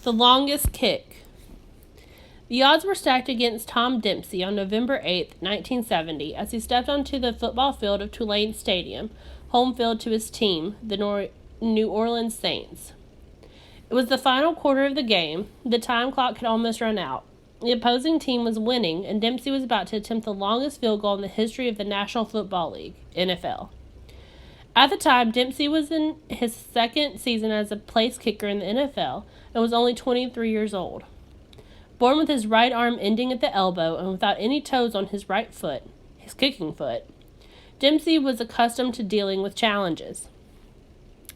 The longest kick. The odds were stacked against Tom Dempsey on November 8, 1970, as he stepped onto the football field of Tulane Stadium, home field to his team, the New Orleans Saints. It was the final quarter of the game. The time clock had almost run out. The opposing team was winning, and Dempsey was about to attempt the longest field goal in the history of the National Football League, NFL. At the time, Dempsey was in his second season as a place kicker in the NFL and was only 23 years old. Born with his right arm ending at the elbow and without any toes on his right foot, his kicking foot, Dempsey was accustomed to dealing with challenges.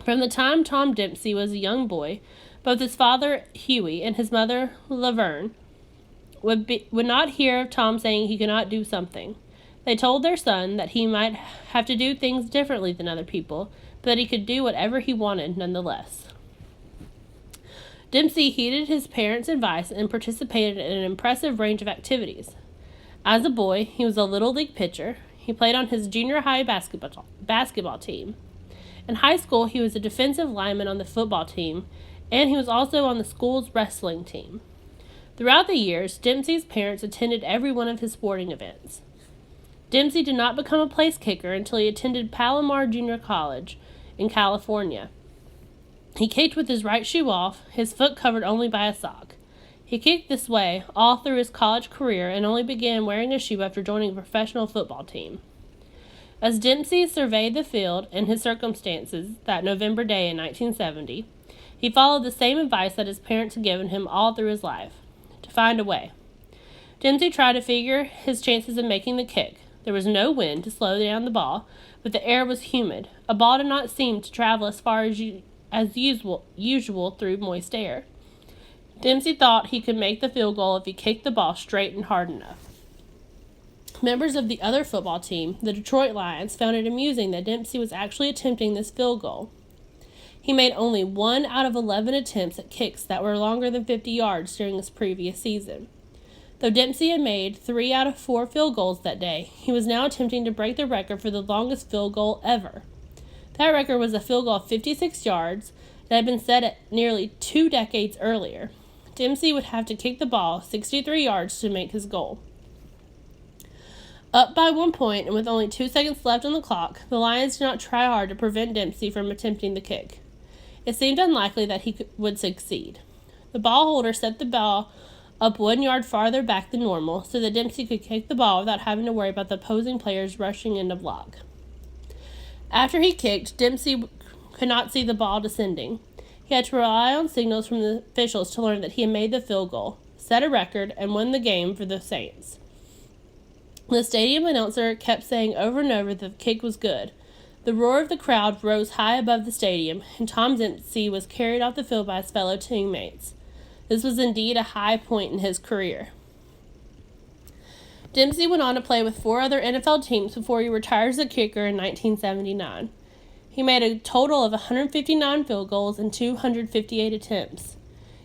From the time Tom Dempsey was a young boy, both his father, Huey, and his mother, Laverne, would not hear of Tom saying he could not do something. They told their son that he might have to do things differently than other people, but that he could do whatever he wanted nonetheless. Dempsey heeded his parents' advice and participated in an impressive range of activities. As a boy, he was a Little League pitcher. He played on his junior high basketball team. In high school, he was a defensive lineman on the football team, and he was also on the school's wrestling team. Throughout the years, Dempsey's parents attended every one of his sporting events. Dempsey did not become a place kicker until he attended Palomar Junior College in California. He kicked with his right shoe off, his foot covered only by a sock. He kicked this way all through his college career and only began wearing a shoe after joining a professional football team. As Dempsey surveyed the field and his circumstances that November day in 1970, he followed the same advice that his parents had given him all through his life: to find a way. Dempsey tried to figure his chances of making the kick. There was no wind to slow down the ball, but the air was humid. A ball did not seem to travel as far as usual through moist air. Dempsey thought he could make the field goal if he kicked the ball straight and hard enough. Members of the other football team, the Detroit Lions, found it amusing that Dempsey was actually attempting this field goal. He made only 1 out of 11 attempts at kicks that were longer than 50 yards during his previous season. Though Dempsey had made 3 out of 4 field goals that day, he was now attempting to break the record for the longest field goal ever. That record was a field goal of 56 yards that had been set at nearly 2 decades earlier. Dempsey would have to kick the ball 63 yards to make his goal. Up by 1 point and with only 2 seconds left on the clock, the Lions did not try hard to prevent Dempsey from attempting the kick. It seemed unlikely that he would succeed. The ball holder set the ball up 1 yard farther back than normal so that Dempsey could kick the ball without having to worry about the opposing players rushing in to block. After he kicked, Dempsey could not see the ball descending. He had to rely on signals from the officials to learn that he had made the field goal, set a record, and won the game for the Saints. The stadium announcer kept saying over and over that the kick was good. The roar of the crowd rose high above the stadium, and Tom Dempsey was carried off the field by his fellow teammates. This was indeed a high point in his career. Dempsey went on to play with 4 other NFL teams before he retired as a kicker in 1979. He made a total of 159 field goals and 258 attempts.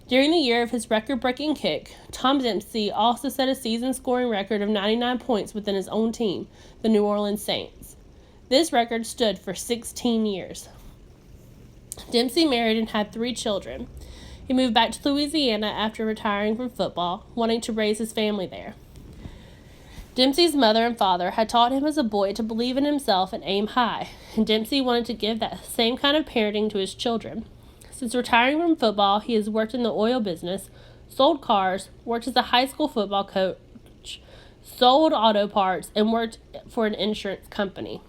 During the year of his record-breaking kick, Tom Dempsey also set a season-scoring record of 99 points within his own team, the New Orleans Saints. This record stood for 16 years. Dempsey married and had 3 children. He moved back to Louisiana after retiring from football, wanting to raise his family there. Dempsey's mother and father had taught him as a boy to believe in himself and aim high, and Dempsey wanted to give that same kind of parenting to his children. Since retiring from football, he has worked in the oil business, sold cars, worked as a high school football coach, sold auto parts, and worked for an insurance company.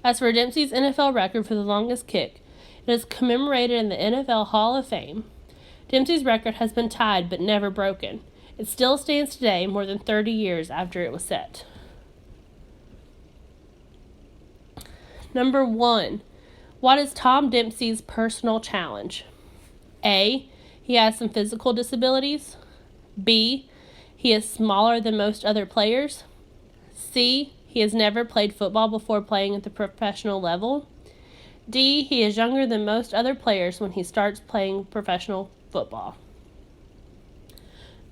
As for Dempsey's NFL record for the longest kick, it is commemorated in the NFL Hall of Fame. Dempsey's record has been tied but never broken. It still stands today, more than 30 years after it was set. Number 1. What is Tom Dempsey's personal challenge? A. He has some physical disabilities. B. He is smaller than most other players. C. He has never played football before playing at the professional level. D. He is younger than most other players when he starts playing professional football.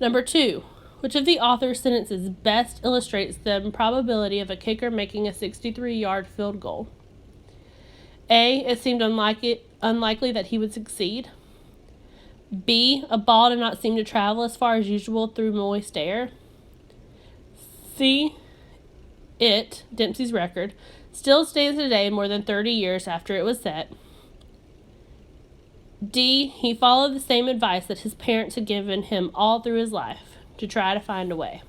Number 2. Which of the author's sentences best illustrates the improbability of a kicker making a 63-yard field goal? A. It seemed unlikely that he would succeed. B, a ball did not seem to travel as far as usual through moist air. C, Dempsey's record, still stands today more than 30 years after it was set. D, he followed the same advice that his parents had given him all through his life, to try to find a way.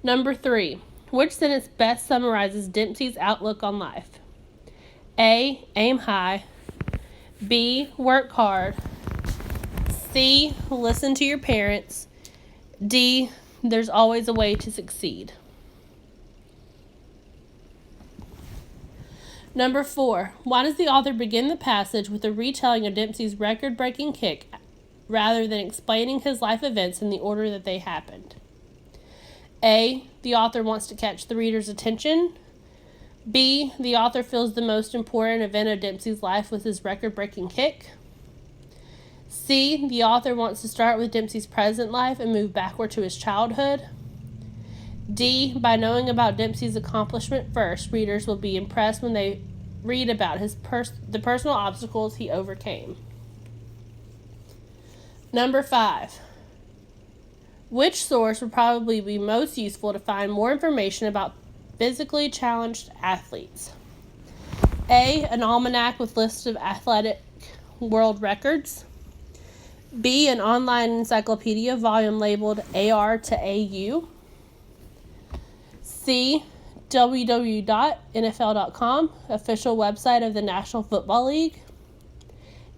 Number 3, which sentence best summarizes Dempsey's outlook on life? A, aim high. B, work hard. C, listen to your parents. D, there's always a way to succeed. Number 4, why does the author begin the passage with a retelling of Dempsey's record-breaking kick rather than explaining his life events in the order that they happened? A, the author wants to catch the reader's attention. B, the author feels the most important event of Dempsey's life was his record-breaking kick. C, the author wants to start with Dempsey's present life and move backward to his childhood. D, by knowing about Dempsey's accomplishment first, readers will be impressed when they read about the personal obstacles he overcame. Number 5, which source would probably be most useful to find more information about physically challenged athletes? A, an almanac with lists of athletic world records. B, an online encyclopedia volume labeled AR to AU. C, www.nfl.com, official website of the National Football League.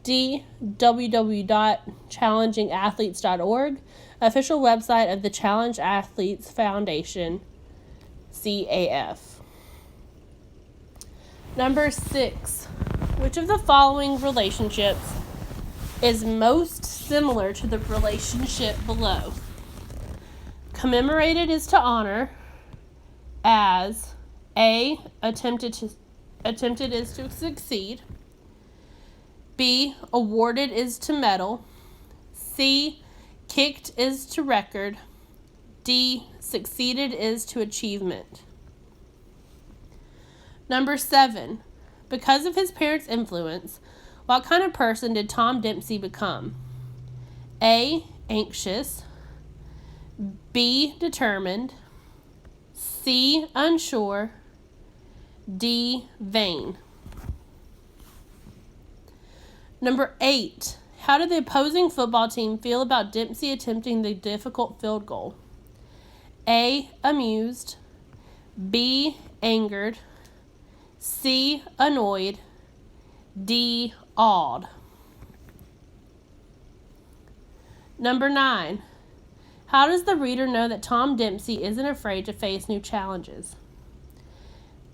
D, www.challengingathletes.org, official website of the Challenge Athletes Foundation, CAF. Number 6, which of the following relationships is most similar to the relationship below? Commemorated is to honor, as A, attempted is to succeed. B, awarded is to medal. C, kicked is to record. D, succeeded is to achievement. Number 7, because of his parents' influence, what kind of person did Tom Dempsey become? A, anxious. B, determined. C, unsure. D, vain. Number 8, how did the opposing football team feel about Dempsey attempting the difficult field goal? A, amused. B, angered. C, annoyed. D, awed. Number 9, how does the reader know that Tom Dempsey isn't afraid to face new challenges?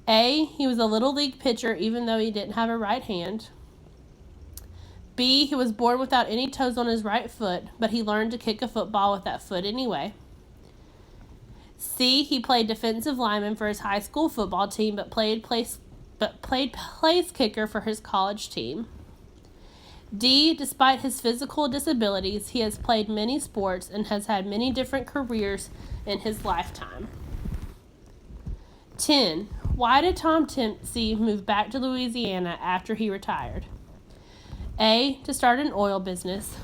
A, he was a little league pitcher even though he didn't have a right hand. B, he was born without any toes on his right foot, but he learned to kick a football with that foot anyway. C, he played defensive lineman for his high school football team, but played place kicker for his college team. D, despite his physical disabilities, he has played many sports and has had many different careers in his lifetime. 10, why did Tom Dempsey move back to Louisiana after he retired? A, to start an oil business.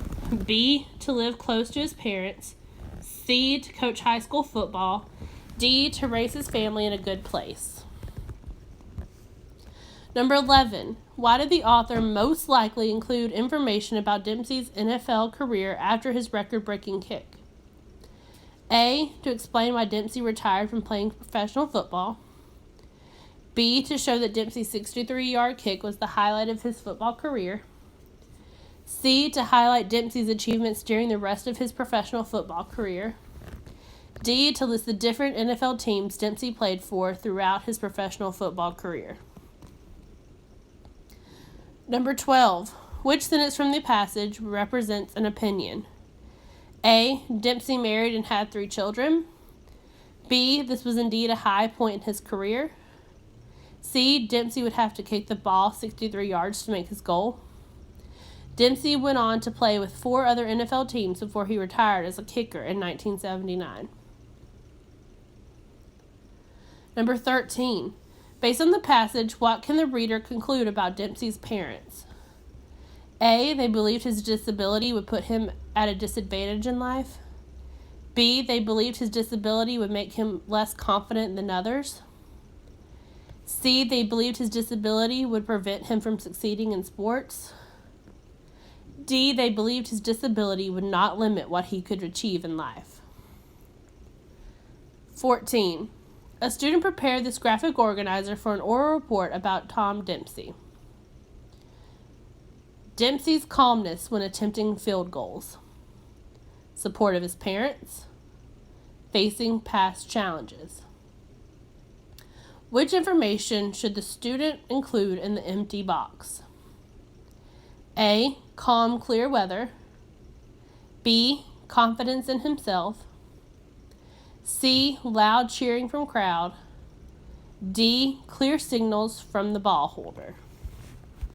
B, to live close to his parents. C, to coach high school football. D, to raise his family in a good place. Number 11, why did the author most likely include information about Dempsey's NFL career after his record-breaking kick? A, to explain why Dempsey retired from playing professional football. B, to show that Dempsey's 63-yard kick was the highlight of his football career. C, to highlight Dempsey's achievements during the rest of his professional football career. D, to list the different NFL teams Dempsey played for throughout his professional football career. Number 12, which sentence from the passage represents an opinion? A, Dempsey married and had 3 children. B, this was indeed a high point in his career. C, Dempsey would have to kick the ball 63 yards to make his goal. Dempsey went on to play with 4 other NFL teams before he retired as a kicker in 1979. Number 13, Based on the passage, what can the reader conclude about Dempsey's parents? A. They believed his disability would put him at a disadvantage in life. B. They believed his disability would make him less confident than others. C. They believed his disability would prevent him from succeeding in sports. D. They believed his disability would not limit what he could achieve in life. 14. A student prepared this graphic organizer for an oral report about Tom Dempsey. Dempsey's calmness when attempting field goals. Support of his parents. Facing past challenges. Which information should the student include in the empty box? A. Calm, clear weather. B. Confidence in himself. C. Loud cheering from crowd. D. Clear signals from the ball holder.